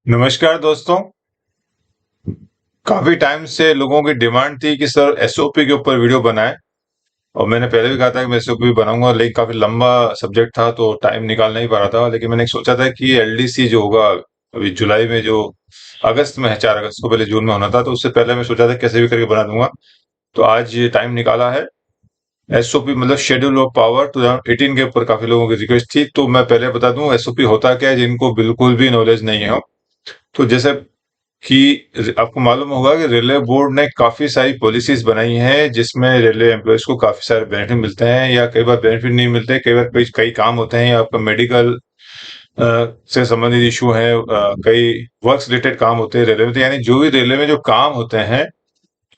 नमस्कार दोस्तों। काफी टाइम से लोगों की डिमांड थी कि सर एसओपी के ऊपर वीडियो बनाएं। और मैंने पहले भी कहा था कि मैं एसओपी बनाऊंगा, लेकिन काफी लंबा सब्जेक्ट था तो टाइम निकाल नहीं पा रहा था। लेकिन मैंने सोचा था कि एलडीसी जो होगा अभी जुलाई में, जो अगस्त में है, 4 अगस्त को, पहले जून में होना था, तो उससे पहले मैं सोचा था कैसे भी करके बना दूंगा। तो आज ये टाइम निकाला है। एसओपी मतलब शेड्यूल ऑफ पावर 2018 के ऊपर काफी लोगों की रिक्वेस्ट थी, तो मैं पहले बता दूं एसओपी होता क्या है, जिनको बिल्कुल भी नॉलेज नहीं है। तो जैसे कि आपको मालूम होगा कि रेलवे बोर्ड ने काफी सारी पॉलिसीज बनाई हैं, जिसमें रेलवे एम्प्लॉयज को काफी सारे बेनिफिट मिलते हैं, या कई बार बेनिफिट नहीं मिलते। कई बार कई कई काम होते हैं, या आपका मेडिकल से संबंधित इशू है, कई वर्क रिलेटेड काम होते हैं रेलवे में। तो यानी जो भी रेलवे में जो काम होते हैं,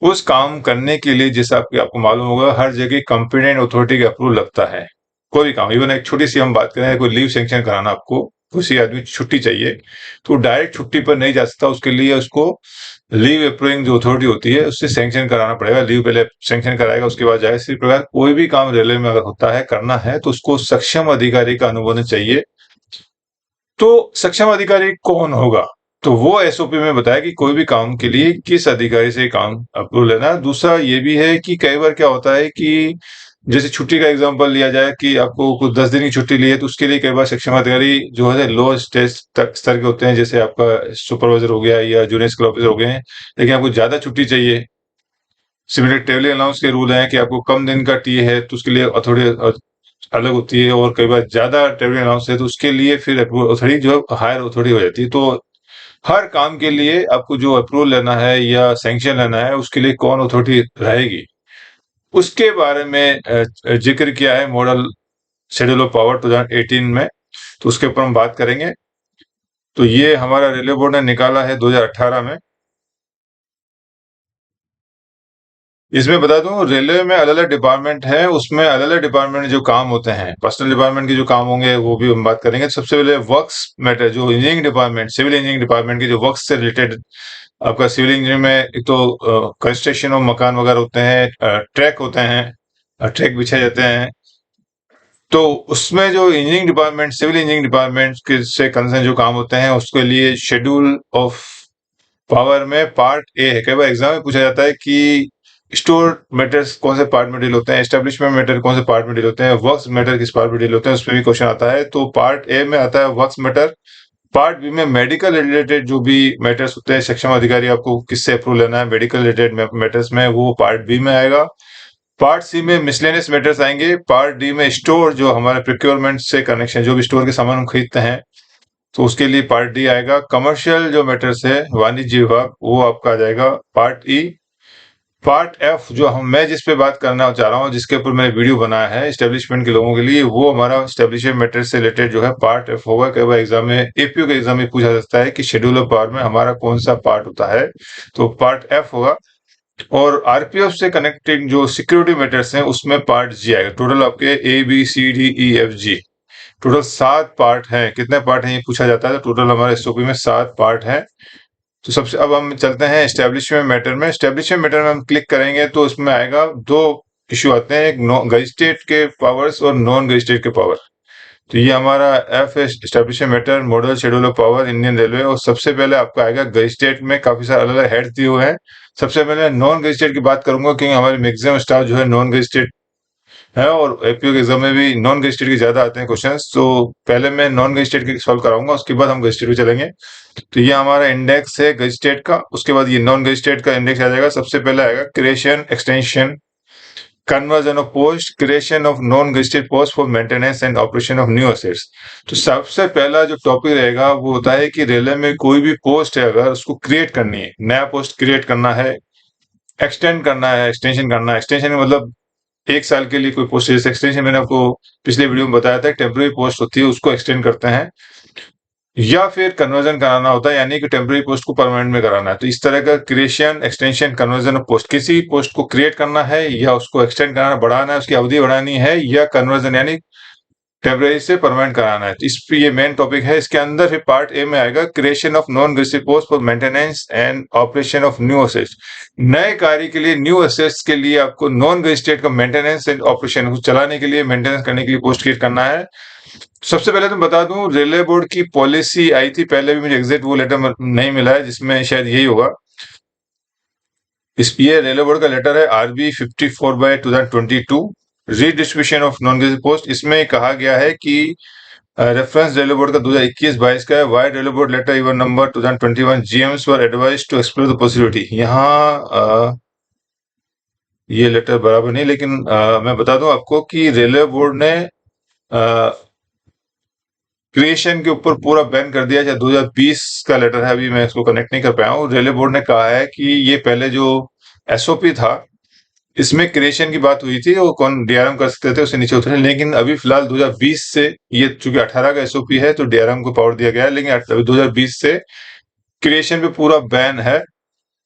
उस काम करने के लिए, जैसा आपको मालूम होगा, हर जगह कॉम्पिटेंट अथॉरिटी का अप्रूवल लगता है। कोई भी काम, इवन एक छोटी सी हम बात करें, कोई लीव सैंक्शन कराना, आपको किसी आदमी छुट्टी चाहिए, तो डायरेक्ट छुट्टी पर नहीं जा सकता। उसके लिए उसको लीव अप्रूविंग जो अथॉरिटी होती है, उससे सैंक्शन कराना पड़ेगा। लीव पहले सैंक्शन कराएगा, उसके बाद जाएगा। इसी प्रकार कोई भी काम रेलवे में अगर होता है, करना है, तो उसको सक्षम अधिकारी का अनुमोदन चाहिए। तो सक्षम अधिकारी कौन होगा? तो वो एसओपी में बताया कि कोई भी काम के लिए किस अधिकारी से काम अप्रूव लेना है। दूसरा ये भी है कि कई बार क्या होता है कि जैसे छुट्टी का एग्जांपल लिया जाए कि आपको कुछ 10 दिन की छुट्टी ली है, तो उसके लिए कई बार सक्षम अधिकारी जो है लो स्तर के होते हैं, जैसे आपका सुपरवाइजर हो गया या जूनियर स्कूल ऑफिसर हो गए हैं। लेकिन आपको ज्यादा छुट्टी चाहिए, सिमिलर ट्रेवलिंग अलाउंस के रूल हैं कि आपको कम दिन का टी है तो उसके लिए अथॉरिटी अलग होती है, और कई बार ज्यादा ट्रेवलिंग अलाउंस है तो उसके लिए फिर अथॉरिटी जो हायर अथॉरिटी हो जाती है। तो हर काम के लिए आपको जो अप्रूवल लेना है या सैंक्शन लेना है, उसके लिए कौन अथॉरिटी रहेगी, उसके बारे में जिक्र किया है मॉडल शेड्यूल ऑफ पावर 2018 में। तो उसके ऊपर हम बात करेंगे। तो ये हमारा रेलवे बोर्ड ने निकाला है 2018 में। इसमें बता दूं, रेलवे में अलग अलग डिपार्टमेंट है, उसमें अलग अलग डिपार्टमेंट जो काम होते हैं, पर्सनल डिपार्टमेंट के जो काम होंगे वो भी हम बात करेंगे। सबसे पहले वर्क्स मैटर, जो engineering department, civil engineering department के जो वर्क से रिलेटेड, आपका सिविल इंजीनियरिंग में एक तो कंस्ट्रक्शन ऑफ मकान वगैरह होते हैं, ट्रैक होते हैं, ट्रैक बिछाए जाते हैं। तो उसमें जो engineering department, civil engineering department के से कंसर्न जो काम होते हैं, उसके लिए शेड्यूल ऑफ पावर में पार्ट ए है। कई बार एग्जाम में पूछा जाता है कि स्टोर मैटर्स कौन से पार्ट में डील होते हैं, एस्टेब्लिशमेंट मैटर कौन से पार्ट में डील होते हैं, वर्क्स मैटर किस पार्ट में डील होते हैं, उस पर भी क्वेश्चन आता है। तो पार्ट ए में आता है वर्क्स मैटर। पार्ट बी में मेडिकल रिलेटेड जो भी मैटर्स होते हैं, सक्षम अधिकारी आपको किससे अप्रूव लेना है मेडिकल रिलेटेड मैटर्स में, वो पार्ट बी में आएगा। पार्ट सी में मिसलेनियस मैटर्स आएंगे। पार्ट डी में स्टोर, जो हमारे प्रोक्योरमेंट से कनेक्शन, जो भी स्टोर के सामान हम खरीदते हैं, तो उसके लिए पार्ट डी आएगा। कमर्शियल जो मैटर्स है, वाणिज्य विभाग, वो आपका आ जाएगा पार्ट ई। पार्ट एफ, जो मैं जिस पे बात करना चाह रहा हूँ, जिसके ऊपर मैंने वीडियो बनाया है एस्टेब्लिशमेंट के लोगों के लिए, वो हमारा एस्टेब्लिशमेंट मैटर से रिलेटेड जो है पार्ट एफ होगा। कई बार एग्जाम में, एपीयू के एग्जाम में पूछा जाता है कि शेड्यूल ऑफ पावर में हमारा कौन सा पार्ट होता है, तो पार्ट एफ होगा। और आरपीएफ से कनेक्टेड जो सिक्योरिटी मैटर्स हैं, उसमें पार्ट जी आएगा। टोटल आपके A B C D E F G, total 7 part हैं। कितने पार्ट हैं ये पूछा जाता है, तो टोटल हमारे एसओपी में 7 पार्ट हैं। तो सबसे अब हम चलते हैं एस्टेब्लिशमेंट मैटर में। एस्टेब्लिशमेंट मैटर में हम क्लिक करेंगे तो इसमें आएगा, दो इश्यू आते हैं, एक गजिस्ट्रेट के पावर्स और नॉन गजिस्ट्रेट के पावर। तो ये हमारा F establishment matter, model schedule of power, Indian railway. और सबसे पहले आपका आएगा गजिस्ट्रेट में काफी सारे अलग अलग हेड दिए हुए हैं। सबसे पहले नॉन गजिस्ट्रेट की बात करूंगा, क्योंकि हमारे मैक्सिमम स्टाफ जो है नॉन गजिस्ट्रेट है, और एपीयू के एग्जाम में भी नॉन गजिस्ट्रेट के ज्यादा आते हैं क्वेश्चंस। तो पहले मैं नॉन गजिस्ट्रेट के सॉल्व कराऊंगा, उसके बाद हम गजिस्ट्रेट पे चलेंगे। तो ये हमारा इंडेक्स है गजिस्ट्रेट का। उसके बाद ये नॉन गजिस्ट्रेट का इंडेक्स आ जाएगा। सबसे पहले आएगा creation, extension, conversion of post, creation of non gazetted post for maintenance and operation of new assets. तो सबसे पहला जो टॉपिक रहेगा वो होता है कि रेलवे में कोई भी पोस्ट है, अगर उसको क्रिएट करनी है, नया पोस्ट क्रिएट करना है, एक्सटेंड करना है, एक्सटेंशन करना है। एक्सटेंशन मतलब 1 साल के लिए कोई पोस्ट, जैसे एक्सटेंशन मैंने आपको पिछले वीडियो में बताया था, टेम्पररी पोस्ट होती है, उसको एक्सटेंड करते हैं। या फिर कन्वर्जन कराना होता है, यानी कि टेम्पररी पोस्ट को परमानेंट में कराना है। तो इस तरह का creation, extension, conversion of post, किसी पोस्ट को क्रिएट करना है या उसको एक्सटेंड कराना, बढ़ाना है, उसकी अवधि बढ़ानी है, या कन्वर्जन यानी टेम्पररी से परमानेंट कराना है। तो इस पे ये मेन टॉपिक है। इसके अंदर फिर पार्ट ए में आएगा creation of non gazetted post for maintenance and operation of new assets. नए कार्य के लिए, न्यू एसेट्स के लिए आपको नॉन गजिस्ट्रेट का मेंटेनेंस एंड ऑपरेशन, चलाने के लिए, मेंटेनेंस करने के लिए पोस्ट क्रिएट करना है। सबसे पहले तो बता दूं, रेलवे बोर्ड की पॉलिसी आई थी पहले भी, मुझे एग्जैक्ट वो लेटर नहीं मिला है, जिसमें शायद यही होगा। ये रेलवे बोर्ड का लेटर है RB 54/2022, redistribution of non gazetted post. इसमें कहा गया है कि रेफरेंस रेलवे बोर्ड का 2021-22 का है, वाई railway board letter even number 2021 GMs were advise to explore the possibility. यहाँ ये लेटर बराबर नहीं, लेकिन मैं बता दूं आपको कि रेलवे बोर्ड ने क्रिएशन के ऊपर पूरा बैन कर दिया। 2020 का लेटर है, अभी मैं इसको कनेक्ट नहीं कर पाया हूँ। रेलवे बोर्ड ने कहा है कि ये पहले जो SOP था, इसमें क्रिएशन की बात हुई थी, वो कौन DRM कर सकते थे, उसे नीचे उतरे। लेकिन अभी फिलहाल 2020 से, ये चूंकि 18 का SOP है तो DRM को पावर दिया गया है, लेकिन अभी 2020 से क्रिएशन पे पूरा बैन है।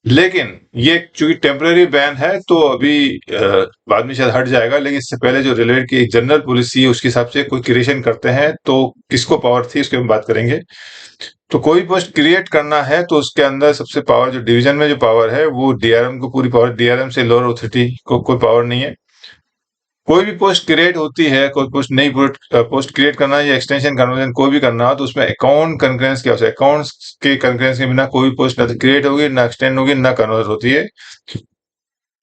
लेकिन ये चूंकि टेम्पररी बैन है तो अभी बाद में शायद हट जाएगा। लेकिन इससे पहले जो रेलवे की एक जनरल पॉलिसी है, उसके हिसाब से कोई क्रिएशन करते हैं तो किसको पावर थी, उसके हम बात करेंगे। तो कोई पोस्ट क्रिएट करना है तो उसके अंदर सबसे पावर, जो डिवीजन में जो पावर है, वो DRM को पूरी पावर, DRM से लोअर अथॉरिटी को कोई पावर नहीं है। कोई भी पोस्ट क्रिएट होती है, कोई पोस्ट नई पोस्ट क्रिएट करना या एक्सटेंशन कन्वर्जन कोई भी करना हो, तो उसमें अकाउंट कंकरेंस की आवश्यकता है। अकाउंट्स के कंकरेंस के बिना कोई भी पोस्ट ना क्रिएट होगी, ना एक्सटेंड होगी, ना कन्वर्ट होती है।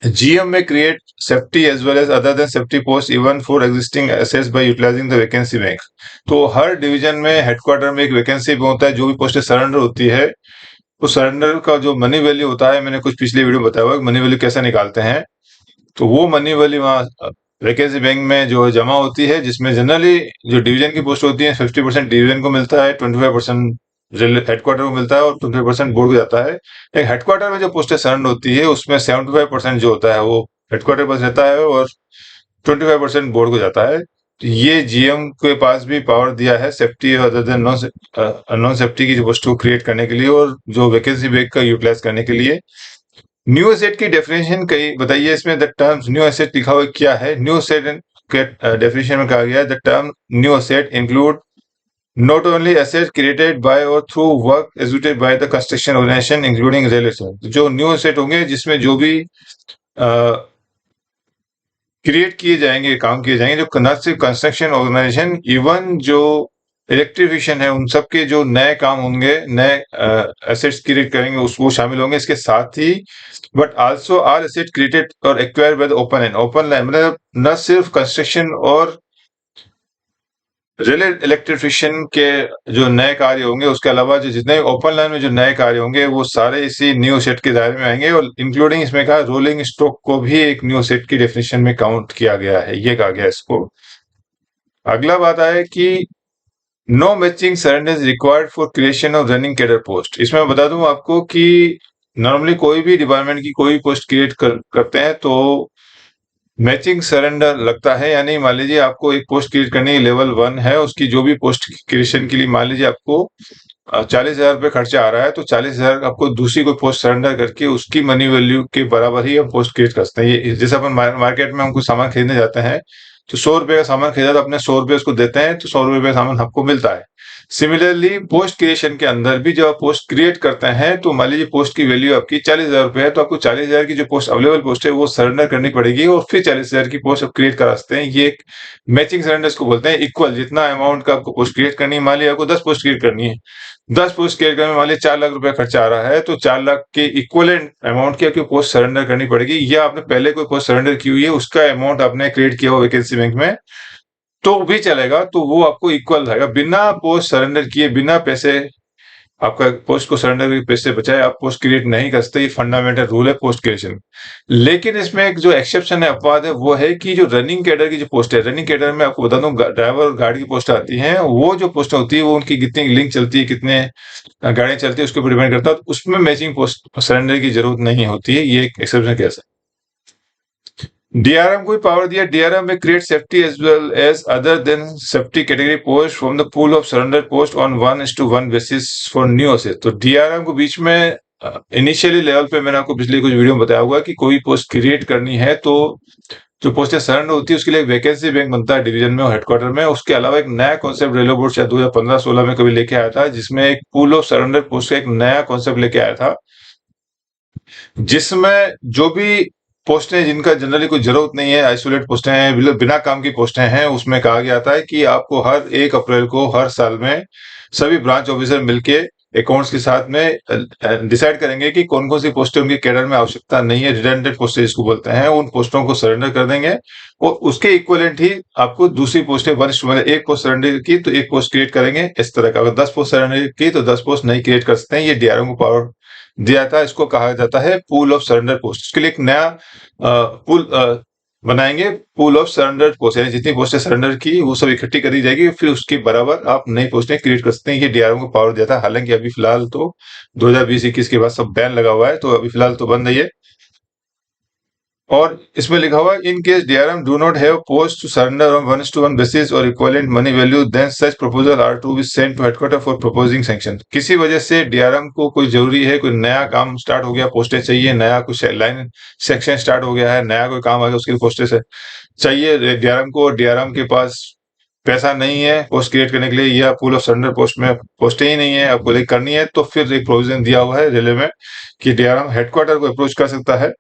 GM may create safety as well as other than safety posts even for existing assets by utilizing the vacancy bank। तो हर डिवीजन में हेडक्वार्टर में एक वैकेंसी भी होता है। जो भी पोस्टें सरेंडर होती है, उस सरेंडर का जो मनी वैल्यू होता है, मैंने कुछ पिछले वीडियो में बताया हुआ है मनी वैल्यू कैसे निकालते हैं। तो वो मनी वैल्यू वहाँ वैकेंसी बैंक में जो जमा होती है, जिसमें जनरली जो डिवीजन की पोस्ट होती है 50% डिवीजन को मिलता है, 25% हेडक्वार्टर को मिलता है और 25% बोर्ड को जाता है। एक हेडक्वार्टर में जो पोस्टें सरेंडर होती है, उसमें 75% जो होता है वो हेडक्वार्टर पास रहता है और 25% बोर्ड को जाता है। तो ये GM के पास भी पावर दिया है safety other than non safety की जो पोस्ट को क्रिएट करने के लिए और जो वैकेंसी बैंक का यूटिलाइज करने के लिए। न्यू एसेट की डेफिनेशन कही बताइए। इसमें द टर्म्स न्यू एसेट लिखा हुआ क्या है? न्यू एसेट के डेफिनेशन में कहा गया है, the term new asset include not only assets created by or through work executed by the construction organization including real estate। जो न्यू एसेट होंगे, जिसमें जो भी क्रिएट किए जाएंगे, काम किए जाएंगे, जो न सिर्फ कंस्ट्रक्शन ऑर्गेनाइजेशन, इवन जो इलेक्ट्रिफिशियन है, उन सब के जो नए काम होंगे, नए एसेट्स क्रिएट करेंगे, उसको शामिल होंगे। इसके साथ ही but also are asset created और acquired by the open land. Open land मतलब न सिर्फ कंस्ट्रक्शन और रेल इलेक्ट्रिफिशियन के जो नए कार्य होंगे, उसके अलावा जो जितने ओपन लाइन में जो नए कार्य होंगे, वो सारे इसी न्यू सेट के दायरे में आएंगे। और इंक्लूडिंग इसमें कहा रोलिंग स्टॉक को भी एक न्यू सेट की डेफिनेशन में काउंट किया गया है, ये कहा गया इसको। अगला बात है कि no matching surrender is required for creation of running cadre post. इसमें मैं बता दूं आपको कि नॉर्मली कोई भी डिपार्टमेंट की कोई पोस्ट क्रिएट करते हैं तो मैचिंग सरेंडर लगता है। यानी मान लीजिए आपको एक पोस्ट क्रिएट करनी है, लेवल 1 है, उसकी जो भी पोस्ट क्रिएशन के लिए मान लीजिए आपको 40,000 रुपये खर्चा आ रहा है, तो 40,000 आपको दूसरी कोई पोस्ट सरेंडर करके उसकी मनी वैल्यू के बराबर ही हम पोस्ट क्रिएट कर सकते हैं। ये जैसे अपन मार्केट में हम कुछ सामान खरीदने जाते हैं, तो 100 रुपए का सामान खरीदा तो अपने 100 रुपए उसको देते हैं, तो 100 रुपए का सामान आपको मिलता है। सिमिलरली पोस्ट क्रिएशन के अंदर भी जब आप पोस्ट क्रिएट करते हैं, तो मान लीजिए पोस्ट की वैल्यू आपकी 40,000 रुपए है, तो आपको 40,000 की जो पोस्ट अवेलेबल पोस्ट है वो सरेंडर करनी पड़ेगी और फिर 40,000 की पोस्ट आप क्रिएट करा सकते हैं। ये एक मैचिंग सरेंडर्स को बोलते हैं। इक्वल जितना अमाउंट का आपको पोस्ट क्रिएट करनी है, मान लीजिए आपको 10 पोस्ट क्रिएट करनी है, 10 पोस्ट क्रिएट करने में मान लीजिए 4 लाख रुपए खर्चा आ रहा है, तो 4 लाख के इक्वलेंट अमाउंट की आपकी पोस्ट सरेंडर करनी पड़ेगी। या आपने पहले कोई पोस्ट सरेंडर की हुई है, उसका अमाउंट आपने क्रिएट किया हुआ वैकेंसी बैंक में, तो भी चलेगा, तो वो आपको इक्वल रहेगा। बिना पोस्ट सरेंडर किए, बिना पैसे आपका पोस्ट को सरेंडर करके पैसे बचाए आप पोस्ट क्रिएट नहीं कर सकते। ये फंडामेंटल रूल है पोस्ट क्रिएशन। लेकिन इसमें एक जो एक्सेप्शन है, अपवाद है, वो है कि जो रनिंग कैडर की जो पोस्ट है, रनिंग कैडर में आपको बता दूं ड्राइवर और गार्ड की पोस्ट आती है, वो जो पोस्ट होती है वो उनकी कितनी लिंक चलती है, कितने गाड़ियां चलती है, उसके ऊपर डिपेंड करता है। तो उसमें मैचिंग पोस्ट सरेंडर की जरूरत नहीं होती है। ये एक एक्सेप्शन केस है। DRM को भी पावर दिया। DRM में create safety as well as other than safety category post from the pool of surrender post on 1:1 basis for new asset. तो DRM को बीच में इनिशियली लेवल पे मैंने आपको पिछले कुछ वीडियो में बताया हुआ कि कोई पोस्ट क्रिएट करनी है तो जो पोस्टें सरेंडर होती है उसके लिए एक वैकेंसी बैंक बनता है डिवीजन में और हेडक्वार्टर में। उसके अलावा एक नया कॉन्सेप्ट रेलवे बोर्ड शायद 2015-16 में कभी लेके आया था, जिसमें एक पूल ऑफ सरेंडर पोस्ट का एक नया कॉन्सेप्ट लेके आया था, जिसमें जो भी पोस्टें जिनका जनरली कोई जरूरत नहीं है, आइसोलेट पोस्टें हैं, बिना काम की पोस्टें हैं, उसमें कहा गया था कि आपको हर 1 अप्रैल को हर साल में सभी ब्रांच ऑफिसर मिलके अकाउंट्स के साथ में डिसाइड करेंगे कि कौन कौन सी पोस्टें उनके कैडर में आवश्यकता नहीं है, रिडेंडेंट पोस्टें जिसको बोलते हैं, उन पोस्टों को सरेंडर कर देंगे और उसके इक्वलेंट ही आपको दूसरी पोस्टें वरिष्ठ मतलब एक पोस्ट सरेंडर की तो एक पोस्ट क्रिएट करेंगे। इस तरह का अगर 10 पोस्ट सरेंडर की तो 10 पोस्ट नहीं क्रिएट कर सकते हैं। ये डीआरएम को पावर दिया था। इसको कहा जाता है पूल ऑफ सरेंडर पोस्ट। इसके लिए एक नया पूल बनाएंगे, पूल ऑफ सरेंडर पोस्ट, यानी जितनी पोस्टें सरेंडर की वो सब इकट्ठी करी जाएगी, फिर उसके बराबर आप नई पोस्टें क्रिएट कर सकते हैं। ये डीआरएम को पावर दिया था। हालांकि अभी फिलहाल तो 2020-21 के बाद सब बैन लगा हुआ है, तो अभी फिलहाल तो बंद है ये। और इसमें लिखा हुआ in case DRM do not have post to surrender on 1:1 basis और equivalent money value, then such proposal are to be sent to headquarter for proposing sanction. किसी वजह से डीआरएम को कोई जरूरी है, कोई नया काम स्टार्ट हो गया, पोस्टें चाहिए, नया कुछ लाइन सेक्शन स्टार्ट हो गया है, नया कोई काम आ गया, उसके लिए पोस्टें से चाहिए डीआरएम को, डीआरएम के पास पैसा नहीं है पोस्ट क्रिएट करने के लिए या पूल ऑफ सरेंडर पोस्ट में पोस्टें ही नहीं है, आपको लाइक करनी है, तो फिर एक प्रोविजन दिया हुआ है रेलवे में कि डीआरएम हेडक्वार्टर को अप्रोच कर सकता है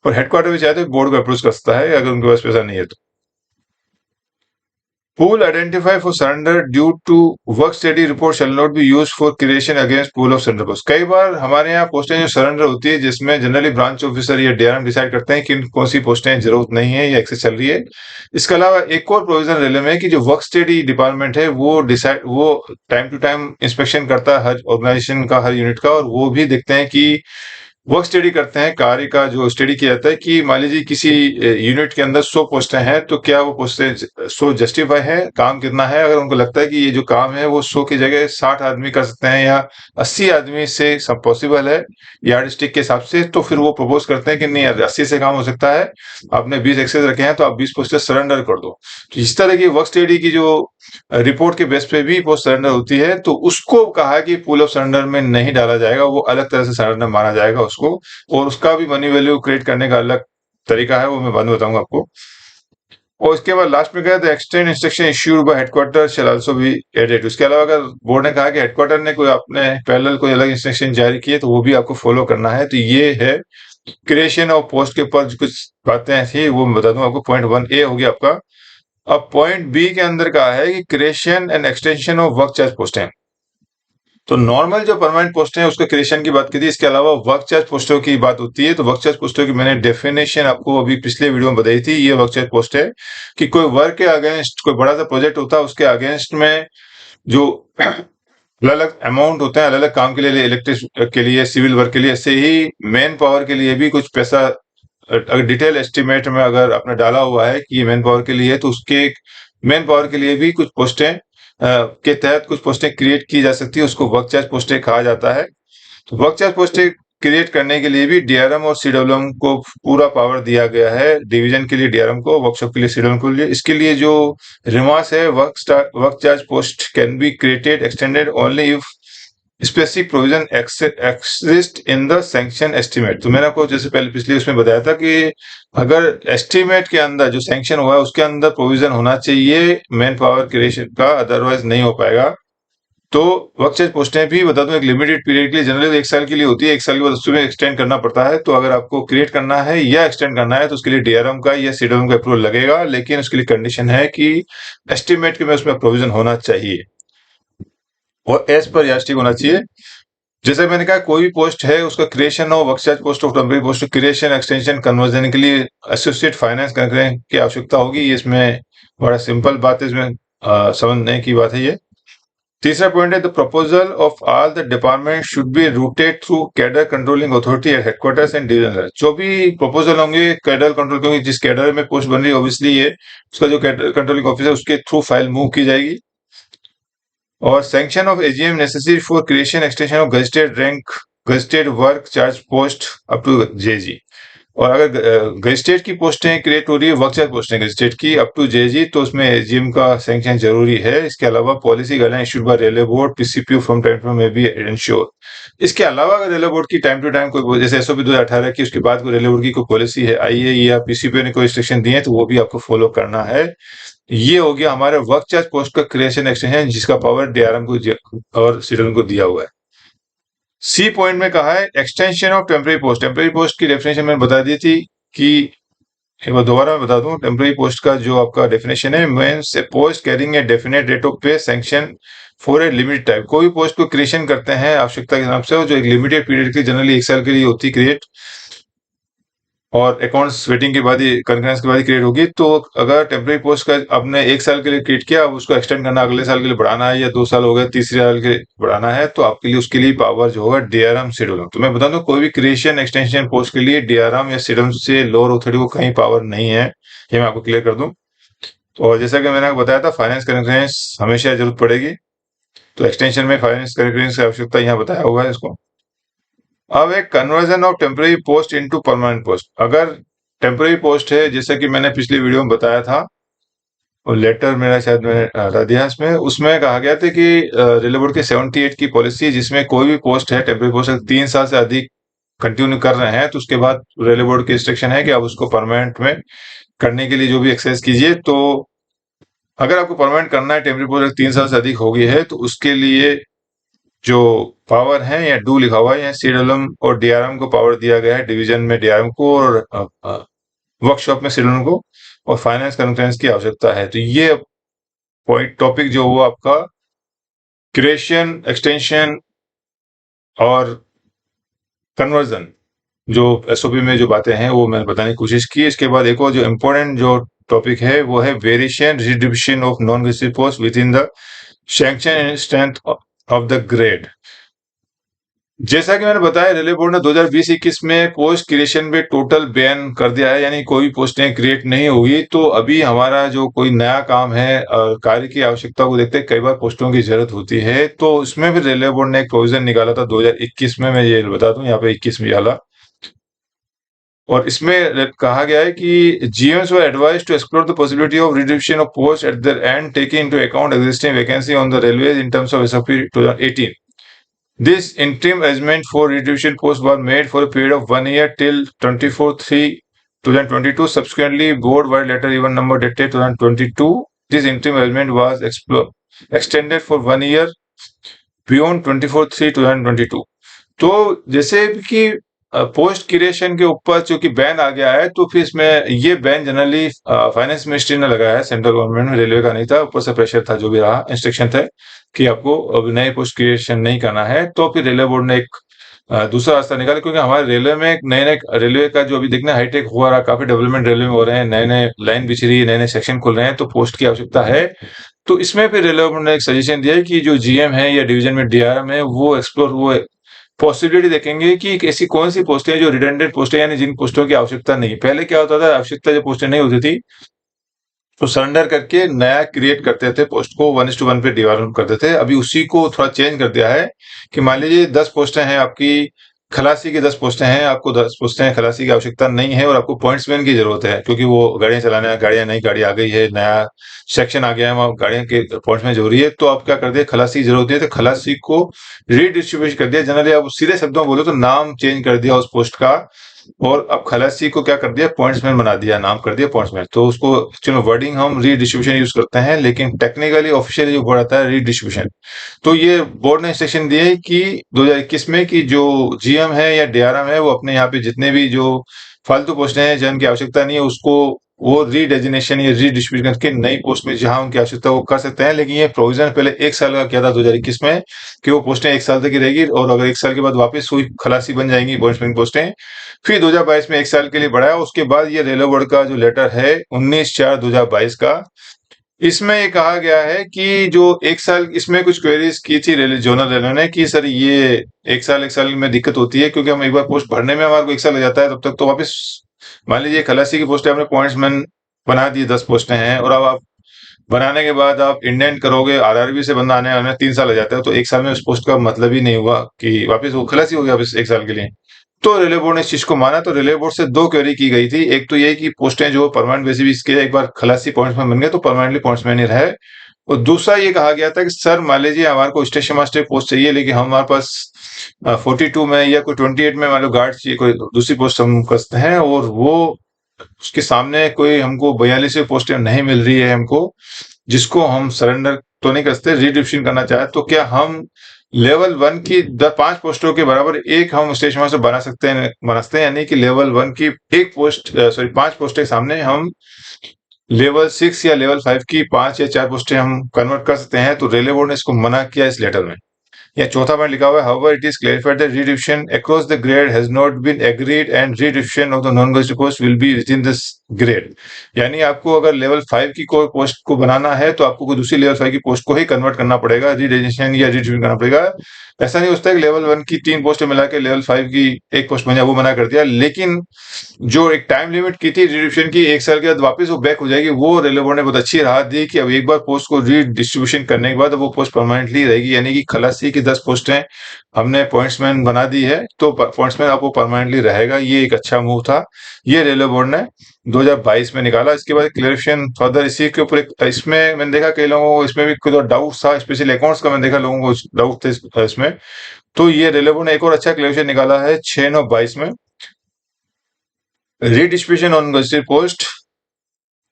और हेडक्वार्टर भी चाहे तो बोर्ड को अप्रोच कर सकता है अगर उनके पास पैसा नहीं है तो। Pool identified for surrender due to work study report shall not be used for creation against pool of surrender post। कई बार हमारे यहाँ पोस्टें जो सरेंडर होती है जिसमें जनरली ब्रांच ऑफिसर या डीआरएम डिसाइड करते हैं कि कौन सी पोस्टें जरूरत नहीं है या एक्सेस चल रही है। इसके अलावा एक और प्रोविजन रेलवे में कि जो वर्क स्टडी डिपार्टमेंट है वो टाइम टू टाइम इंस्पेक्शन करता है हर ऑर्गेनाइजेशन का, हर यूनिट का, और वो भी देखते हैं कि वर्क स्टडी करते हैं, कार्य का जो स्टडी किया जाता है कि मान लीजिए किसी यूनिट के अंदर 100 पोस्टें हैं तो क्या वो पोस्टें 100 जस्टिफाई है, काम कितना है। अगर उनको लगता है कि ये जो काम है वो 100 की जगह 60 आदमी कर सकते हैं या 80 आदमी से सब पॉसिबल है यार्ड स्टिक के हिसाब से, तो फिर वो प्रपोज करते हैं कि नहीं यार 80 से काम हो सकता है, आपने 20 एक्सेस रखे हैं तो आप 20 पोस्टें सरेंडर कर दो। तो इस तरह की वर्क स्टडी की जो रिपोर्ट के बेस पे भी पोस्ट सरेंडर होती है, तो उसको कहा कि पूल ऑफ सरेंडर में नहीं डाला जाएगा, वो अलग तरह से सरेंडर माना जाएगा उसको, और उसका भी मनी वैल्यू क्रिएट करने का अलग तरीका है, वो मैं बाद में बताऊंगा आपको। और इसके बाद लास्ट में कहा the extend instruction issued by headquarter shall also be added. उसके अलावा अगर बोर्ड ने कहा कि हेडक्वार्टर ने कोई अपने पैरेलल कोई अलग इंस्ट्रक्शन जारी किए तो वो भी आपको फॉलो करना है। तो ये है क्रिएशन ऑफ पोस्ट के ऊपर जो कुछ बातें थी वो मैं बता दूं आपको। पॉइंट 1A हो गया आपका। अब पॉइंट बी के अंदर कहा है कि creation and extension of work charge पोस्टें। तो नॉर्मल जो परमानेंट पोस्ट है उसके क्रिएशन की बात की थी। इसके अलावा वर्क चार्ज पोस्टों की बात होती है, तो वर्क चार्ज पोस्टों की मैंने डेफिनेशन आपको अभी पिछले वीडियो में बताई थी। ये वर्क चार्ज पोस्ट है कि कोई वर्क के अगेंस्ट कोई बड़ा सा प्रोजेक्ट होता है, उसके अगेंस्ट में जो अलग अलग अमाउंट होते हैं, अलग अलग काम के लिए, इलेक्ट्रिक के लिए, सिविल वर्क के लिए, ऐसे ही मैन पावर के लिए भी कुछ पैसा अगर डिटेल एस्टिमेट में अगर आपने डाला हुआ है कि ये मैन पावर के लिए है, तो उसके मैन पावर के लिए भी कुछ पोस्टें के तहत कुछ पोस्टें क्रिएट की जा सकती है, उसको वर्क चार्ज पोस्टें कहा जाता है। तो वर्क चार्ज पोस्टें क्रिएट करने के लिए भी डीआरएम और सीडब्ल्यूएम को पूरा पावर दिया गया है। डिवीजन के लिए डीआरएम को, वर्कशॉप के लिए सीडब्ल्यूएम को लिए। इसके लिए जो रिमार्क्स है, work charge post can be created extended only if specific provision exist in the sanction estimate. तो मैंने आपको जैसे पहले पिछले उसमें बताया था कि अगर एस्टिमेट के अंदर जो सैंक्शन हुआ है उसके अंदर प्रोविजन होना चाहिए मैन पावर क्रिएशन का, अदरवाइज नहीं हो पाएगा। तो वर्क चार्ज पोस्टें भी बता दूं एक लिमिटेड पीरियड के लिए, जनरली 1 साल के लिए होती है, 1 साल के बाद उसमें एक्सटेंड करना पड़ता है। तो अगर आपको क्रिएट करना है या एक्सटेंड करना है तो उसके लिए डीआरएम का या सीडब्ल्यूएम का अप्रूवल लगेगा, लेकिन उसके लिए कंडीशन है कि एस्टिमेट के में उसमें प्रोविजन होना चाहिए और एज पर यास्टिक होना चाहिए। जैसे मैंने कहा कोई भी पोस्ट है उसका क्रिएशन हो, work charge post of temporary post creation extension conversion के लिए एसोसिएट फाइनेंस करने की आवश्यकता होगी। ये इसमें बड़ा सिंपल बात है, इसमें समझने की बात है ये। तीसरा पॉइंट है the proposal of all the department should be routed through cadre controlling authority at headquarters and division. जो भी प्रपोजल होंगे कैडर कंट्रोल, क्योंकि जिस कैडर में पोस्ट बन रही है ऑब्वियसली ये उसका जो कैडर कंट्रोलिंग ऑफिसर उसके थ्रू फाइल मूव की जाएगी। और sanction of AGM necessary for creation extension of gazetted rank gazetted work charge post up to JG. और अगर गजेटेड की पोस्टें क्रिएट हो रही है, वर्क चार्ज पोस्टें गजेटेड की अप टू जेजी, तो उसमें एजीएम का सैंक्शन जरूरी है। इसके अलावा policy guideline issued by railway board PCPU from time to time may B ensure. इसके अलावा अगर रेलवे बोर्ड की टाइम टू टाइम कोई जैसे एसओपी 2018 की उसके बाद कोई रेलवे बोर्ड की कोई पॉलिसी है आई है या पीसीपीयू ने कोई इंस्ट्रक्शन दिए हैं तो वो भी आपको फॉलो करना है। ये हो गया हमारे वर्क चार्ज पोस्ट का क्रिएशन एक्सटेंशन जिसका पावर डीआरएम को और सीडब्ल्यूएम को दिया हुआ है। सी पॉइंट में कहा है extension of temporary post. Temporary post की डेफिनेशन मैंने बता दी थी कि एक बार दोबारा मैं बता दूं, टेम्पररी पोस्ट का जो आपका डेफिनेशन है, means a post carrying a definite rate of pay sanction for a limited time. कोई भी पोस्ट को क्रिएशन करते हैं आवश्यकता के हिसाब से, और जो एक लिमिटेड पीरियड की जनरली 1 साल के लिए होती क्रिएट, और अकाउंट्स वेटिंग के बाद ही, कंकरेंस के बाद ही क्रिएट होगी। तो अगर टेम्पररी पोस्ट का आपने 1 साल के लिए क्रिएट किया, अब उसको एक्सटेंड करना, अगले साल के लिए बढ़ाना है, या 2 साल हो गए, तीसरे साल के लिए बढ़ाना है, तो आपके लिए उसके लिए पावर जो होगा डीआरएम शेड्यूल। तो मैं बता दूं, कोई भी क्रिएशन एक्सटेंशन पोस्ट के लिए डीआरएम या शेड्यूल से लोअर अथॉरिटी को कहीं पावर नहीं है, ये मैं आपको क्लियर कर दूं। तो और जैसा कि मैंने आपको बताया था, फाइनेंस कंकरेंस हमेशा जरूरत पड़ेगी, तो एक्सटेंशन में फाइनेंस कंकरेंस की आवश्यकता यहाँ बताया हुआ है इसको। अब एक conversion of temporary post into permanent post. अगर टेम्पररी पोस्ट है, जैसे कि मैंने पिछली वीडियो में बताया था, और लेटर मेरा शायद मैंने हटा दिया इसमें, उसमें कहा गया था कि रेलवे बोर्ड के 78 की पॉलिसी, जिसमें कोई भी पोस्ट है टेम्पररी पोस्ट 3 साल से अधिक कंटिन्यू कर रहे हैं, तो उसके बाद रेलवे बोर्ड की इंस्ट्रक्शन है कि आप उसको परमानेंट में करने के लिए जो भी एक्सरसाइज कीजिए। तो अगर आपको परमानेंट करना है, टेम्पररी पोस्ट 3 साल से अधिक हो गई है, तो उसके लिए जो पावर है, या डू लिखा हुआ है, या सीडब्ल्यूएम और डीआरएम को पावर दिया गया है, डिवीजन में डीआरएम को और वर्कशॉप में सीडब्ल्यूएम को, और फाइनेंस कॉन्फ्रेंस की आवश्यकता है। तो ये पॉइंट टॉपिक जो हुआ आपका क्रिएशन, एक्सटेंशन और कन्वर्जन, जो एसओपी में जो बातें हैं वो मैंने बताने की कोशिश की। इसके बाद एक और जो इम्पोर्टेंट जो टॉपिक है वो है variation redistribution of non receive post with in the sanction and strength of the grade. जैसा कि मैंने बताया, रेलवे बोर्ड ने 2020-21 में पोस्ट क्रिएशन पे टोटल बैन कर दिया है, यानी कोई पोस्टें क्रिएट नहीं होगी। तो अभी हमारा जो कोई नया काम है, कार्य की आवश्यकता को देखते कई बार पोस्टों की जरूरत होती है, तो उसमें भी रेलवे बोर्ड ने एक प्रोविजन निकाला था 2021 में। मैं ये बता दूं, यहाँ पे 21 में डाला, और इसमें कहा गया है कि GMs were advised to explore the possibility of reduction of post at the end, taking into account existing vacancy on the railway in terms of SOP 2018। This interim arrangement for retribution post was made for a period of 1 year till 24/3/2022. Subsequently, board wide letter even number dated 2022. This interim arrangement was extended for 1 year beyond 24/3/2022. तो जैसे कि post creation के ऊपर चूंकि ban आ गया है, तो फिर इसमें ये बैन जनरली फाइनेंस मिनिस्ट्री ने लगाया है, सेंट्रल गवर्नमेंट में, रेलवे का नहीं था। ऊपर से प्रेशर था, जो भी रहा, इंस्ट्रक्शन थे कि आपको अब नए पोस्ट क्रिएशन नहीं करना है। तो फिर रेलवे बोर्ड ने एक दूसरा रास्ता निकाला, क्योंकि हमारे रेलवे में नए नए रेलवे का जो अभी देखना हाईटेक हुआ रहा, काफी डेवलपमेंट रेलवे में हो रहे हैं, नए नए लाइन बिछ रही है, नए नए सेक्शन खुल रहे हैं, तो पोस्ट की आवश्यकता है। तो इसमें फिर रेलवे बोर्ड ने एक सजेशन दिया है कि जो जीएम है या डिवीजन में डीआरएम है, वो एक्सप्लोर, वो पॉसिबिलिटी देखेंगे कि ऐसी कौन सी पोस्टें हैं जो रिडंडेंट पोस्टें, यानी जिन पोस्टों की आवश्यकता नहीं है। पहले क्या होता था, आवश्यकता जो पोस्टें नहीं होती थी तो सरेंडर करके नया क्रिएट करते थे, पोस्ट को 1:1 पे डिवाइड करते थे। अभी उसी को थोड़ा चेंज कर दिया है कि मान लीजिए 10 पोस्टें हैं आपकी, खलासी की 10 पोस्टें हैं, आपको 10 पोस्टें खलासी की आवश्यकता नहीं है, और आपको पॉइंट्समैन की जरूरत है, क्योंकि वो गाड़ियां चलाने, गाड़ियां नई गाड़ी आ गई है, नया सेक्शन आ गया है, वहां गाड़ियों के पॉइंट्समैन जरूरी है। तो आप क्या कर दिया, खलासी की जरूरत है, तो खलासी को रीडिस्ट्रीब्यूट कर दिया। जनरली आप सीधे शब्दों में बोलो तो नाम चेंज कर दिया उस पोस्ट का, और अब खलासी को क्या कर दिया, पॉइंट्समैन बना दिया, नाम कर दिया पॉइंट्समैन। तो उसको एक्चुअली वर्डिंग हम रीडिस्ट्रीब्यूशन यूज करते हैं, लेकिन टेक्निकली ऑफिशियली जो वर्ड आता है रीडिस्ट्रीब्यूशन। तो ये बोर्ड ने इंस्ट्रक्शन दिए है कि 2021 में कि जो जीएम है या डीआरएम है, वो अपने यहाँ पे जितने भी जो फालतू पोस्टें हैं जिनकी आवश्यकता नहीं है, उसको वो रीडेजिनेशन या रीडिस्ट्रीब्यूशन करके नई पोस्ट में जहां उनकी आवश्यकता वो कर सकते हैं। लेकिन ये प्रोविजन पहले 1 साल का किया था 2021 में, कि वो पोस्टें 1 साल तक ही रहेगी, और अगर 1 साल के बाद वापस हुई खलासी बन जाएंगी पॉइंट्समैन पोस्टें। फिर 2022 में 1 साल के लिए बढ़ाया। उसके बाद ये रेलवे बोर्ड का जो लेटर है 19/4/2022 का, इसमें ये कहा गया है कि जो 1 साल, इसमें कुछ क्वेरीज की थी रेलवे जोनल रेलवे ने कि सर ये 1 साल में दिक्कत होती है, क्योंकि हम एक बार पोस्ट भरने में हमारे को 1 साल लग जाता है, तब तक तो वापस मान लीजिए खलासी की पोस्ट है, आपने पॉइंट्समैन बना दी, 10 पोस्टें हैं, और अब आप बनाने के बाद आप इंडेंट करोगे, आरआरबी से बंदा आने में 3 साल लग जाता है, तो 1 साल में उस पोस्ट का मतलब ही नहीं हुआ कि वापस वो खलासी हो गया वापस 1 साल के लिए। तो रेलवे बोर्ड ने इस चीज को माना। तो रेलवे बोर्ड से 2 क्वेरी की गई थी। एक तो ये कि पोस्टें जो परमानेंट बेसिस के एक बार खलासी पॉइंट्समैन बन गए तो परमानेंटली पॉइंट्समैन ही रहे, और दूसरा ये कहा गया था कि सर मान लीजिए हमारे को स्टेशन मास्टर पोस्ट चाहिए, लेकिन हमारे पास 42 में या कोई 28 में मान लो गार्ड चाहिए, कोई दूसरी पोस्ट हम करते हैं, और वो उसके सामने कोई हमको 42 पोस्टें नहीं मिल रही है हमको, जिसको हम सरेंडर तो नहीं कर सकते, रिडिस्ट्रीब्यूशन करना चाहे, तो क्या हम लेवल 1 की 5 पोस्टों के बराबर एक हम स्टेशन मास्टर बना सकते हैं, यानी कि लेवल 1 की एक पोस्ट, सॉरी 5 पोस्ट के सामने हम लेवल 6 या लेवल 5 की 5 या 4 पोस्टें हम कन्वर्ट कर सकते हैं। तो रेलवे बोर्ड ने इसको मना किया इस लेटर में। या चौथा पॉइंट लिखा हुआ है, however it is clarified that redistribution across the grade has not been agreed and redistribution of the non-gazetted post will be within this grade। यानी आपको अगर लेवल 5 की कोई पोस्ट को बनाना है तो आपको कोई दूसरी लेवल 5 की पोस्ट को ही कन्वर्ट करना पड़ेगा, रीडेजिग्नेशन या रीडिस्ट्रीब्यूशन करना पड़ेगा। ऐसा नहीं हो सकता कि लेवल 1 की 3 पोस्टें मिला के लेवल 5 की एक पोस्ट बन जाए, वो मना कर दिया। लेकिन जो एक टाइम लिमिट की थी रीडिस्ट्रीब्यूशन की, 1 साल के बाद वापस वो बैक हो जाएगी, वो रेलवे बोर्ड ने बहुत अच्छी राहत दी कि अब एक बार पोस्ट को रीडिस्ट्रीब्यूशन करने के बाद वो पोस्ट परमानेंटली रहेगी। यानी कि खलासी की 10 पोस्टें हमने पॉइंट्समैन बना दी है तो पॉइंट्समैन आपको परमानेंटली रहेगा। ये एक अच्छा मूव था, ये रेलवे बोर्ड ने 2022 में निकाला। इसके बाद क्लेरिफिकेशन फर्दर इसी के ऊपर इसमें मैंने देखा कई लोगों को इसमें भी कोई डाउट था, स्पेशली अकाउंट्स का मैंने देखा लोगों को डाउट थे इसमें। तो ये रेलवे बोर्ड ने एक और अच्छा क्लेरिफिकेशन निकाला है 6/9/22 में, redistribution on gazetted post।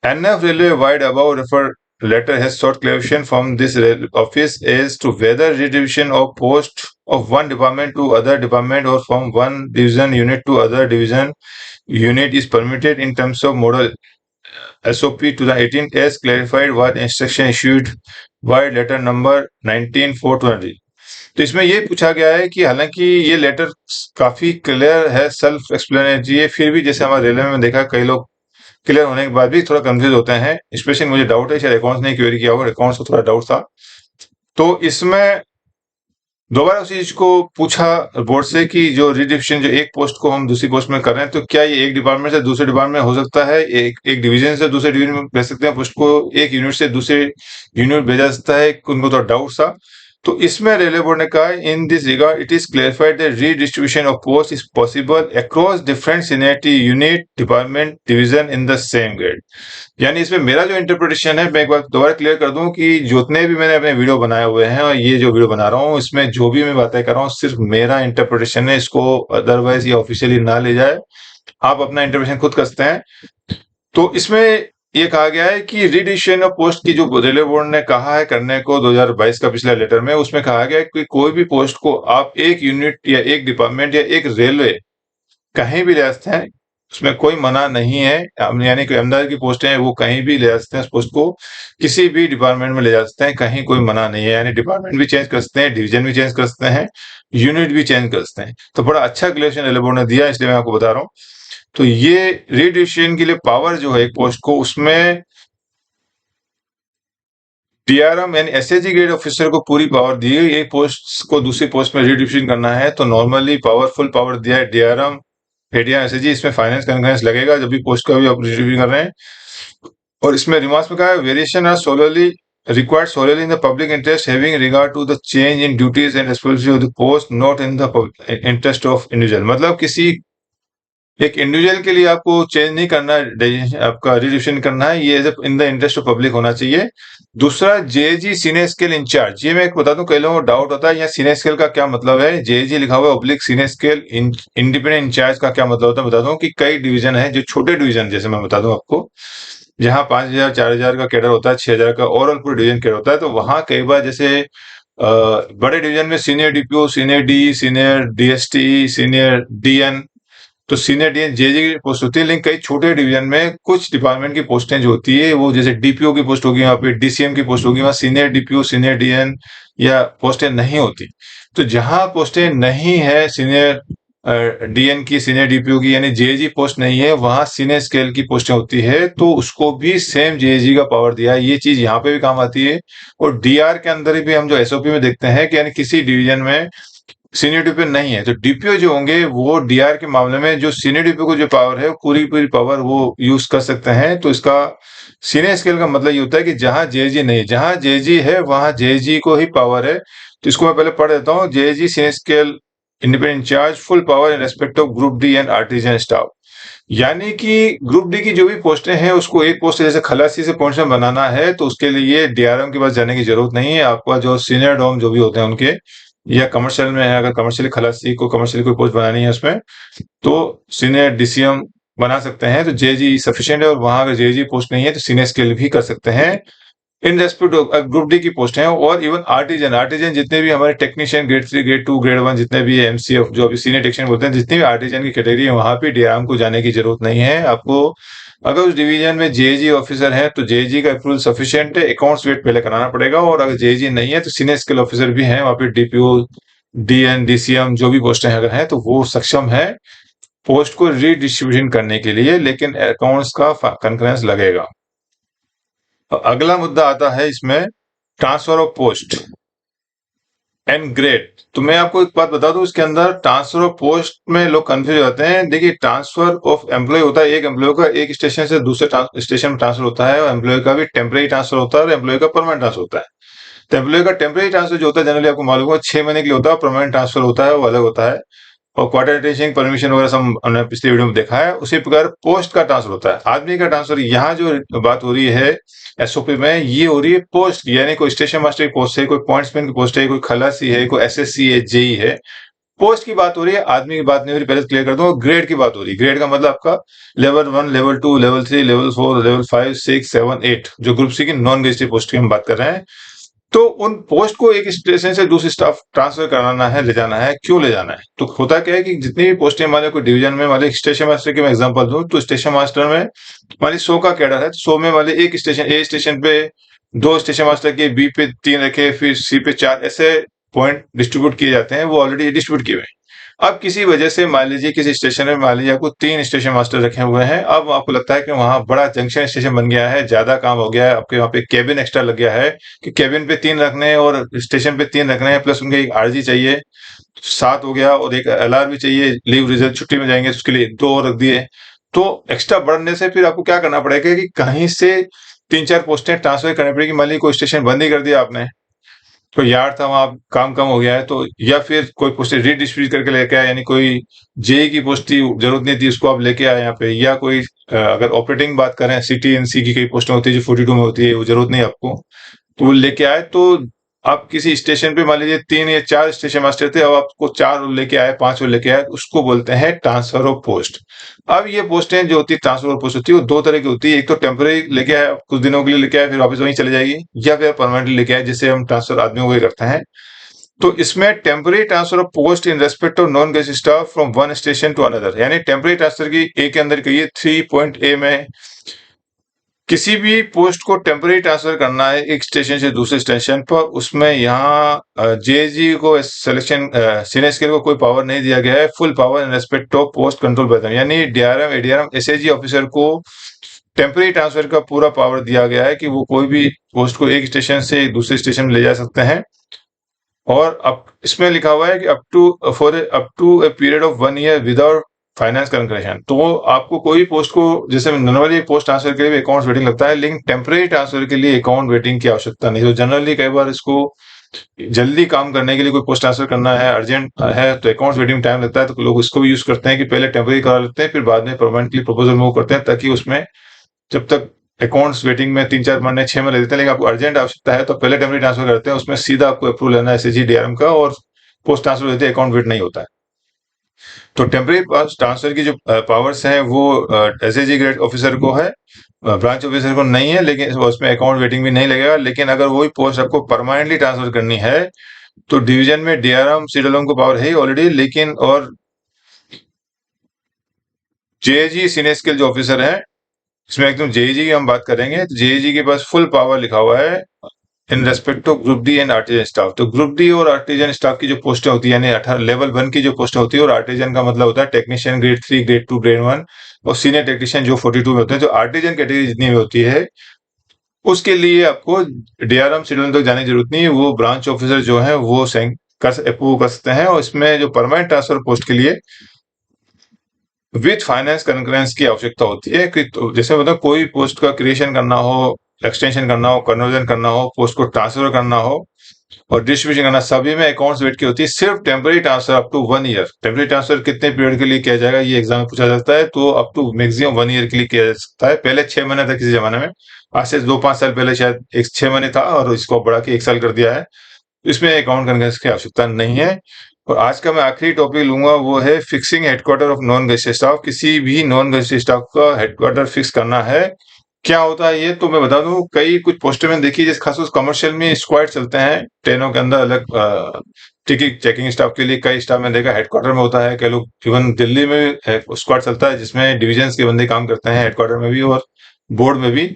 NF Railway wide above referred letter has sought clarification from this office as to whether redistribution of post of one department to other department or from one division unit to other division unit is permitted in terms of model SOP 2018 as clarified by the instruction issued by letter number 19/4/20। तो इसमें ये पूछा गया है कि हालांकि ये letter काफी क्लियर है, सेल्फ एक्सप्लेनेटरी है, फिर भी जैसे हमारे रेलवे में देखा कई लोग क्लियर होने के बाद भी थोड़ा कंफ्यूज होते हैं। स्पेशली मुझे डाउट है, शायद अकाउंट्स ने क्वेरी किया होगा, अकाउंट्स को थोड़ा डाउट था। तो इसमें दोबारा उसी चीज को पूछा बोर्ड से कि जो रिडिविजन, जो एक पोस्ट को हम दूसरी पोस्ट में कर रहे हैं, तो क्या ये एक डिपार्टमेंट से दूसरे डिपार्टमेंट में हो सकता है, एक डिवीजन से दूसरे डिवीजन में भेज सकते हैं पोस्ट को, एक यूनिट से दूसरे यूनिट भेजा सकता है, उनको थोड़ा डाउट था। तो इसमें रेलवे बोर्ड ने कहा, in this regard it is clarified that redistribution of post is possible across different seniority unit department division in the same grade. यानी इसमें मेरा जो इंटरप्रिटेशन है, मैं एक बार दोबारा क्लियर कर दूं कि जितने भी मैंने अपने वीडियो बनाए हुए हैं और ये जो वीडियो बना रहा हूँ, इसमें जो भी मैं बातें कर रहा हूँ सिर्फ मेरा इंटरप्रिटेशन है, इसको अदरवाइज ये ऑफिशियली ना ले जाए, आप अपना इंटरप्रिटेशन खुद कर सकते हैं। तो इसमें ये कहा गया है कि रीडिस्ट्रीब्यूशन ऑफ पोस्ट की जो रेलवे बोर्ड ने कहा है करने को 2022 का पिछला लेटर में, उसमें कहा गया है कि कोई भी पोस्ट को आप एक यूनिट या एक डिपार्टमेंट या एक रेलवे कहीं भी ले सकते हैं, उसमें कोई मना नहीं है। यानी कि अहमदाबाद की पोस्टें हैं, वो कहीं भी ले जा सकते हैं, उस पोस्ट को किसी भी डिपार्टमेंट में ले जा सकते हैं, कहीं कोई मना नहीं है। यानी डिपार्टमेंट भी चेंज कर सकते हैं, डिवीजन भी चेंज कर सकते हैं, यूनिट भी चेंज कर सकते हैं। तो बड़ा अच्छा क्लेरिफिकेशन रेलवे बोर्ड ने दिया, इसलिए मैं आपको बता रहा हूँ। तो ये रीडिस्ट्रीब्यूशन के लिए पावर जो है एक पोस्ट को, उसमें डीआरएम यानी एसएजी ग्रेड ऑफिसर को पूरी पावर दी है। एक पोस्ट को दूसरी पोस्ट में रीडिस्ट्रीब्यूशन करना है तो नॉर्मली फुल पावर दिया है डीआरएम, एडीआर, एसएजी। इसमें फाइनेंस कंकरेंस लगेगा जब भी पोस्ट का भी आप रीडिस्ट्रीब्यूशन कर रहे हैं। और इसमें रिमार्क्स में कहा है, variation are solely required solely in the public interest having regard to the change in duties and responsibility of the post, not in the interest of individual। मतलब किसी एक इंडिविजुअल के लिए आपको चेंज नहीं करना है, आपका रिडिस्ट्रीब्यूशन करना है, ये in the interest of public होना चाहिए। दूसरा, जेजी सीनियर स्केल इंचार्ज, ये मैं बता दूं कई लोगों को डाउट होता है यहाँ सीनियर स्केल का क्या मतलब है। जेजी लिखा हुआ है oblique senior scale independent incharge का क्या मतलब होता है बता दूं कि कई डिवीजन है जो छोटे डिवीजन, जैसे मैं बता दूं आपको, जहाँ 5,000 4,000 का कैडर होता है, 6,000 का ओवरऑल पूरे डिवीजन कैडर होता है, तो वहां कई बार जैसे बड़े डिवीजन में senior DPO, senior D, senior DST, senior DN, तो सीनियर डीएन जेजे की पोस्ट होती है। लेकिन कई छोटे डिवीजन में कुछ डिपार्टमेंट की पोस्टें जो होती है, वो जैसे डीपीओ की पोस्ट होगी, वहां पे डीसीएम की पोस्ट होगी, वहां सीनियर डीपीओ, सीनियर डीएन या पोस्टें नहीं होती। तो जहां पोस्टें नहीं है सीनियर डीएन की, सीनियर डीपीओ की, यानी जेजी पोस्ट नहीं है, वहां सीनियर स्केल की पोस्टें होती है, तो उसको भी सेम जेजी का पावर दिया है। ये चीज यहाँ पे भी काम आती है। और डीआर के अंदर भी हम जो एसओपी में देखते हैं कि यानी किसी डिवीजन में सीनियर डीपीओ नहीं है, तो डीपीओ जो होंगे वो डीआर के मामले में जो सीनियर डीपीओ को जो पावर है, पूरी पूरी पावर वो यूज कर सकते हैं। तो इसका सीनियर स्केल का मतलब ये होता है कि जहां जेजी नहीं, जहां जेजी है वहां जेजी को ही पावर है। तो इसको मैं पहले पढ़ देता हूँ। JG senior scale independent in charge, full power in respect of group D and artisan staff. यानी कि ग्रुप डी की जो भी पोस्टें हैं, उसको एक पोस्ट जैसे खलासी से पोस्ट में बनाना है तो उसके लिए डीआरएम के पास जाने की जरूरत नहीं है। आपका जो सीनियर डॉम जो भी होते हैं उनके, या कमर्शियल में है, अगर कमर्शियल खलासी को कमर्शियल कोई पोस्ट बनानी है उसमें, तो सीनियर डीसीएम बना सकते हैं। तो जेजी सफिशिएंट है। और वहां अगर जेजी पोस्ट नहीं है तो सीनियर स्केल भी कर सकते हैं। इन रेस्पेक्ट ऑफ ग्रुप डी की पोस्ट है, और इवन आर्टिजन जितने भी हमारे टेक्नीशियन ग्रेड 3 ग्रेड 2 ग्रेड 1 जितने भी एमसीएफ जो अभी सीनियर टेक्नीशियन बोलते हैं, जितनी भी आर्टिजन की कैटेगरी है वहां पे डीआरएम को जाने की जरूरत नहीं है आपको। अगर उस डिवीजन में जेजी ऑफिसर है तो जेजी का अप्रूवल सफिशिएंट है, अकाउंट्स वेट पहले कराना पड़ेगा, और अगर जेजी नहीं है तो सीनियर स्किल ऑफिसर भी है वहां पे, डीपीओ डीएन डीसीएम जो भी पोस्टें अगर हैं तो वो सक्षम है पोस्ट को रीडिस्ट्रीब्यूशन करने के लिए, लेकिन अकाउंट्स का कंकरेंस लगेगा। अगला मुद्दा आता है इसमें transfer of post and grade. तो मैं आपको एक बात बता दूं, इसके अंदर ट्रांसफर ऑफ पोस्ट में लोग कंफ्यूज हो जाते हैं। देखिए, ट्रांसफर ऑफ एम्प्लॉय होता है, एक एम्प्लॉय का एक स्टेशन से दूसरे स्टेशन में ट्रांसफर होता है, और एम्प्लॉय का भी टेम्परेरी ट्रांसफर होता है और एम्प्लॉय का परमानेंट ट्रांसफर होता है। तो एम्प्लॉय का टेम्परेरी ट्रांसफर जो होता है जनरली आपको मालूम होगा 6 महीने के लिए होता है, और परमानेंट ट्रांसफर होता है वो अलग होता है, और क्वार्टर टेस्टिंग परमिशन वगैरह सब हमने पिछले वीडियो में देखा है। उसी प्रकार पोस्ट का ट्रांसफर होता है, आदमी का ट्रांसफर। यहाँ जो बात हो रही है एसओपी में, ये हो रही है पोस्ट की, यानी कोई स्टेशन मास्टर की पोस्ट है, कोई पॉइंट्समैन की पोस्ट है, कोई खलासी है, कोई एसएससी है, जेई है। पोस्ट की बात हो रही है, आदमी की बात नहीं हो रही। पहले क्लियर कर दूं, ग्रेड की बात हो रही है। ग्रेड का मतलब आपका level 1, level 2, level 3, level 4, level 5, 6, 7, 8 जो ग्रुप सी की नॉन गेस्टेड पोस्ट की हम बात कर रहे हैं। तो उन पोस्ट को एक स्टेशन से दूसरी स्टाफ ट्रांसफर कराना है, ले जाना है। क्यों ले जाना है? तो होता क्या है कि जितनी भी पोस्टें मान लो कोई डिवीजन में, मान लो स्टेशन मास्टर की मैं एग्जांपल दूं, तो स्टेशन मास्टर में मान लो 100 का कैडर है, तो 100 में वाले एक स्टेशन ए स्टेशन पे 2 स्टेशन मास्टर के, बी पे 3 रखे, फिर सी पे 4, ऐसे पॉइंट डिस्ट्रीब्यूट किए जाते हैं। वो ऑलरेडी डिस्ट्रीब्यूट किए हुए हैं। अब किसी वजह से मान लीजिए किसी स्टेशन में मान लीजिए आपको 3 स्टेशन मास्टर रखे हुए हैं, अब आपको लगता है कि वहां बड़ा जंक्शन स्टेशन बन गया है, ज्यादा काम हो गया है, आपके वहां पे केबिन एक्स्ट्रा लग गया है कि केबिन पे 3 रखने हैं और स्टेशन पे 3 रखने हैं, प्लस उनके एक आरजी चाहिए, 7 हो गया, और एक एलआर भी चाहिए, लीव रिजल्ट छुट्टी में जाएंगे उसके लिए 2 और रख दिए। तो एक्स्ट्रा बढ़ने से फिर आपको क्या करना पड़ेगा कि कहीं से 3-4 पोस्टें ट्रांसफर करनी पड़ेगी। मान लीजिए कोई स्टेशन बंद ही कर दिया आपने, तो यार था वहां काम कम हो गया है, तो या फिर कोई पोस्ट रीडिस्ट्रीब्यूट करके लेके आए, यानी कोई जेई की पोस्ट थी जरूरत नहीं थी उसको आप लेके आए यहाँ पे, या कोई अगर ऑपरेटिंग बात करें सिटी एनसी की कई पोस्टें होती है जो 42 में होती है, वो जरूरत नहीं आपको, तो वो लेके आए। तो आप किसी स्टेशन पे मान लीजिए 3 या 4 स्टेशन मास्टर थे, अब आपको 4 लेके आए, 5 लेके आए, उसको बोलते हैं ट्रांसफर ऑफ पोस्ट। अब ये पोस्टें जो होती है ट्रांसफर ऑफ पोस्ट होती है वो 2 तरह की होती है। एक तो टेम्पररी लेके आए, कुछ दिनों के लिए लेके आए, फिर वापस वहीं चले जाएगी, या फिर परमानेंटली लेके आए, जिससे हम ट्रांसफर आदमियों को करते हैं। तो इसमें temporary transfer of post in respect of non guest staff from one station to another, यानी टेम्पररी ट्रांसफर की ए के अंदर कहिए 3.a में किसी भी पोस्ट को टेम्पररी ट्रांसफर करना है एक स्टेशन से दूसरे स्टेशन पर, उसमें यहाँ जेजी को सिलेक्शन सीनियर स्किल को कोई पावर नहीं दिया गया है। Full power in respect of post control by them, यानी डीआरएम एडीआरएम एसएजी ऑफिसर को टेम्पररी ट्रांसफर का पूरा पावर दिया गया है कि वो कोई भी पोस्ट को एक स्टेशन से दूसरे स्टेशन में ले जा सकते हैं। और अब इसमें लिखा हुआ है कि up to a period of 1 year without finance concurrence. तो आपको कोई पोस्ट को, जैसे नॉर्मली पोस्ट ट्रांसफर के लिए अकाउंट वेटिंग लगता है, लेकिन टेम्पररी ट्रांसफर के लिए अकाउंट वेटिंग की आवश्यकता नहीं। तो जनरली कई बार इसको जल्दी काम करने के लिए कोई पोस्ट ट्रांसफर करना है, अर्जेंट है, तो अकाउंट वेटिंग टाइम लगता है, तो लोग इसको भी यूज करते हैं कि पहले टेम्पररी करा लेते हैं, फिर बाद में परमानेंटली प्रपोजल मूव करते हैं, ताकि उसमें जब तक अकाउंट्स वेटिंग में 3-4 महीने 6 महीने देते हैं, लेकिन आपको अर्जेंट आवश्यकता है तो पहले टेम्पररी ट्रांसफर करते हैं, उसमें सीधा आपको अप्रूवल लेना है एसएजी डीआरएम का, और पोस्ट ट्रांसफर देते हैं अकाउंट वेट नहीं होता है। तो टेम्पररी ट्रांसफर की जो पावर्स हैं वो एसएजी ग्रेड ऑफिसर को है, ब्रांच ऑफिसर को नहीं है, लेकिन उसमें अकाउंट वेटिंग भी नहीं लगेगा। लेकिन अगर वही पोस्ट आपको परमानेंटली ट्रांसफर करनी है तो डिवीजन में डीआरएम सीडीएलएम को पावर है ही ऑलरेडी, लेकिन और जेजी सीनियर स्किल जो ऑफिसर है, इसमें एकदम जेईजी की हम बात करेंगे, तो जेईजी के पास फुल पावर लिखा हुआ है in respect of group D and artisan staff. तो ग्रुप डी और आर्टिजन स्टाफ की जो पोस्टें होती है, यानी 18 लेवल 1 की जो पोस्टें होती है, और आर्टिजन का मतलब होता है टेक्नीशियन ग्रेड 3 ग्रेड 2 ग्रेड 1, और सीनियर टेक्नीशियन जो 42 में होते हैं। जो आर्टिजन कैटेगरी जितनी भी होती है उसके लिए आपको डीआरएम सीडीएलएम तक जाने की जरूरत नहीं है, वो ब्रांच ऑफिसर जो है वो अप्रूव कर सकते हैं। और इसमें जो परमानेंट ट्रांसफर पोस्ट के लिए विथ फाइनेंस कंकरेंस की आवश्यकता होती है कि, तो जैसे मतलब कोई पोस्ट का क्रिएशन करना हो, एक्सटेंशन करना हो, कन्वर्जन करना हो, पोस्ट को ट्रांसफर करना हो और डिस्ट्रीब्यूशन करना, सभी में अकाउंट्स वेट की होती है। सिर्फ temporary transfer up to 1 year, temporary transfer कितने पीरियड के लिए किया जाएगा ये एग्जाम में पूछा जाता है, तो अप टू मैक्सिमम 1 ईयर के लिए किया जा सकता है। पहले 6 महीने था किसी जमाने में, आज से 2-5 साल पहले शायद 6 महीने था, और इसको बढ़ा के 1 साल कर दिया है। इसमें अकाउंट कंकरेंस की आवश्यकता नहीं है। और आज का मैं आखिरी टॉपिक लूंगा, वो है fixing headquarter of non gazetted staff. किसी भी नॉन गेस्टेड स्टाफ का हेडक्वार्टर फिक्स करना है क्या होता है ये तो मैं बता दूं, कई कुछ पोस्टर मैंने देखी, जैसे खासकर कमर्शियल में स्क्वाड चलते हैं ट्रेनों के अंदर, अलग टिकट चेकिंग स्टाफ के लिए कई स्टाफ मैंने देखा हेडक्वार्टर में होता है, कई लोग इवन दिल्ली में स्क्वाड चलता है जिसमें डिविजन के बंदे काम करते हैं हेडक्वार्टर में भी और बोर्ड में भी।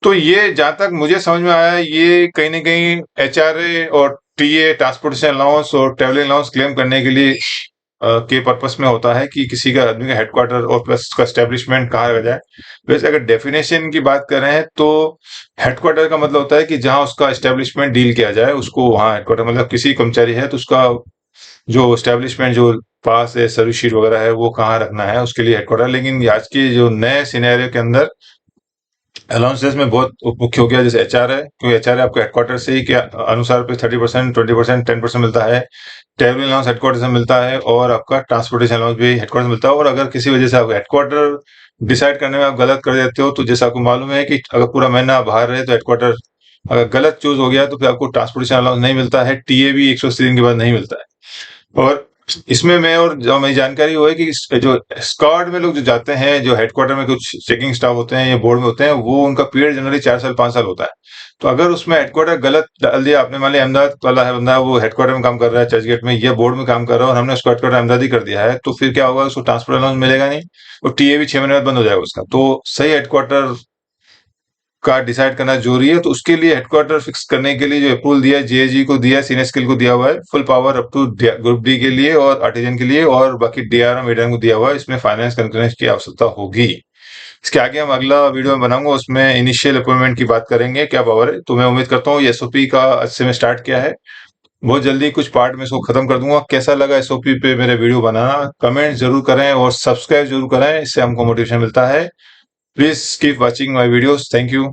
तो ये जहां तक मुझे समझ में आया, ये कहीं ना कहीं एचआरए और टीए ट्रांसपोर्टेशन अलाउंस और ट्रेवलिंग अलाउंस क्लेम करने के लिए के पर्पस में होता है कि किसी का आदमी का हेडक्वार्टर और प्लस उसका एस्टेब्लिशमेंट कहाँ रखा जाए। वैसे अगर डेफिनेशन की बात कर रहे हैं तो हेडक्वार्टर का मतलब होता है कि जहां उसका एस्टेब्लिशमेंट डील किया जाए उसको वहां हेडक्वार्टर, मतलब किसी कर्मचारी है तो उसका जो एस्टेब्लिशमेंट जो पास है सर्विस शीट वगैरह है वो कहाँ रखना है उसके लिए हेडक्वार्टर। लेकिन आज के जो नए सिनेरियो के अंदर अलाउंसेस में बहुत मुख्य हो गया, जैसे एचआर है, क्योंकि एचआर आपके हेडक्वार्टर से ही के अनुसार पे 30%, 20%, 10% मिलता है। ट्रेवल अलाउंस हेडक्वार्टर से मिलता है और आपका ट्रांसपोर्टेशन अलाउंस भी हेडक्वार्टर से मिलता है। और अगर किसी वजह से आप हेडक्वार्टर डिसाइड करने में आप गलत कर देते हो, तो जैसे आपको मालूम है कि अगर पूरा महीना आप बाहर रहे तो हेडक्वार्टर अगर गलत चूज हो गया तो फिर आपको ट्रांसपोर्टेशन अलाउंस नहीं मिलता है, टीए भी 180 दिन के बाद नहीं मिलता है। और इसमें मैं और जो मेरी जानकारी वो है कि जो स्क्वाड में लोग जो जाते हैं, जो हेडक्वार्टर में कुछ चेकिंग स्टाफ होते हैं या बोर्ड में होते हैं, वो उनका पीरियड जनरली 4 साल 5 साल होता है। तो अगर उसमें हेडक्वार्टर गलत डाल दिया आपने, मान लिया अहमदाबाद वाला है बंदा, वो हेडक्वार्टर में काम कर रहा है चर्चगेट में या बोर्ड में काम कर रहा है और हमने उसको हेडक्वार्टर अहमदाबाद ही कर दिया है, तो फिर क्या होगा, उसको ट्रांसफर अलाउंस मिलेगा नहीं और टीए भी 6 महीने बाद बंद हो जाएगा उसका। तो सही हेडक्वार्टर का डिसाइड करना जरूरी है। तो उसके लिए हेडक्वार्टर फिक्स करने के लिए जो अप्रूवल दिया है, जेएजी को दिया है, सीनियर स्किल को दिया हुआ है, full power up to group D के लिए और आर्टिजन के लिए, और बाकी डीआरएम एडीआरएम को दिया हुआ है। इसमें फाइनेंस कंसल्टेंट की आवश्यकता होगी। इसके आगे हम अगला वीडियो में बनाऊंगा, उसमें इनिशियल अपॉइंटमेंट की बात करेंगे क्या पावर है। तो मैं उम्मीद करता हूँ एसओपी का आज से मैं स्टार्ट किया है, बहुत जल्दी कुछ पार्ट में इसको खत्म कर दूंगा। कैसा लगा एसओपी पे मेरे वीडियो बनाना, कमेंट जरूर करें और सब्सक्राइब जरूर करें, इससे हमको मोटिवेशन मिलता है। Please keep watching my videos. Thank you.